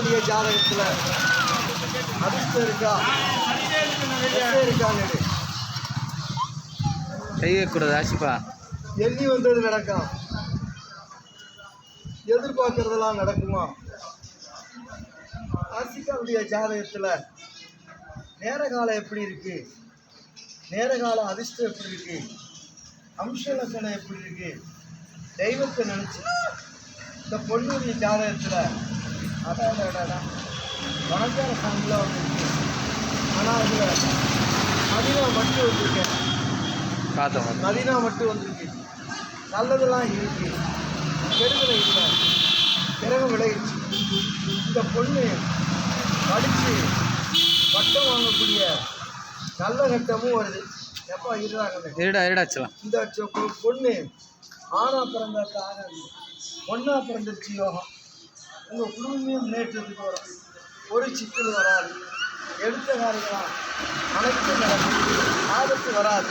ஆசிக்காவுடைய ஜாதகத்தில் அதிர்ஷ்டம் இருக்கா இருக்காங்க செய்யக்கூடாது ஆசிப்பா. எண்ணி வந்தது நடக்கும், எதிர்பார்க்கறதெல்லாம் நடக்குமா? ஆசிக்காவுடைய ஜாதகத்தில் நேர காலம் எப்படி இருக்கு, நேர காலம் அதிர்ஷ்டம் எப்படி இருக்கு, அம்ச லட்சணம் எப்படி இருக்கு, தெய்வத்தை நினைச்சு இந்த பொண்ணுடைய ஜாதகத்தில் அதான் வணக்கார சாமிலாம் வந்துருக்கு. ஆனால் அதில் மதினா மட்டும் வந்திருக்கேன், மதினா மட்டும் வந்திருக்கு. நல்லதெல்லாம் இருக்கு, கெடுதலை இல்லை, கிரகம் விளையிடுச்சு. இந்த பொண்ணு படித்து பட்டம் வாங்கக்கூடிய நல்ல கட்டமும் வருது. எப்போ இருடாங்க இந்த பொண்ணு ஆனா பிறந்தாக்க ஆகாது, பொண்ணா பிறந்துருச்சு யோகம். உங்கள் குடும்பமே முன்னேற்றத்துக்கு வரும், ஒரு சிக்கல் வராது, எடுத்த காரியங்களாம் அனைத்து நடக்கும், ஆபத்து வராது.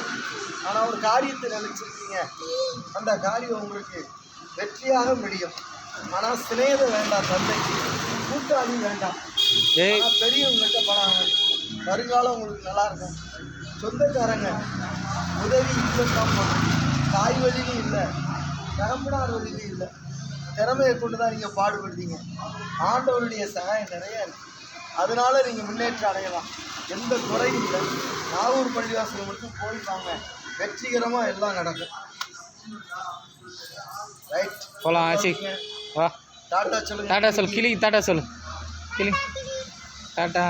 ஆனால் ஒரு காரியத்தை நினைச்சிருக்கீங்க, அந்த காரியம் உங்களுக்கு வெற்றியாக முடியும். ஆனால் சிநேகம் வேண்டாம், தந்தைக்கு கூட்டாளி வேண்டாம், பெரியவங்கள்ட்ட பணம் வருங்காலம் உங்களுக்கு நல்லா இருக்கும். சொந்தக்காரங்க உதவி இல்லைம்மா, தாய் வழியும் இல்லை, தகப்பனார் வழியும் இல்லை, திறமையை கொண்டு தான் நீங்கள் பாடுபடுறீங்க. ஆண்டவருடைய சகாயம் நிறைய இருக்குது, அதனால நீங்கள் முன்னேற்றம் அடையலாம், எந்த குறையும் இல்லை. நாகூர் பள்ளிவாசல் மட்டும் போயிட்டாங்க, வெற்றிகரமாக எல்லாம் நடக்கும். ரைட் போகலாம் ஆசி. வா டாட்டா சொல்லுங்க. டாட்டா சொல் கிளி, டாட்டா சொல்லு கிளி, டாட்டா.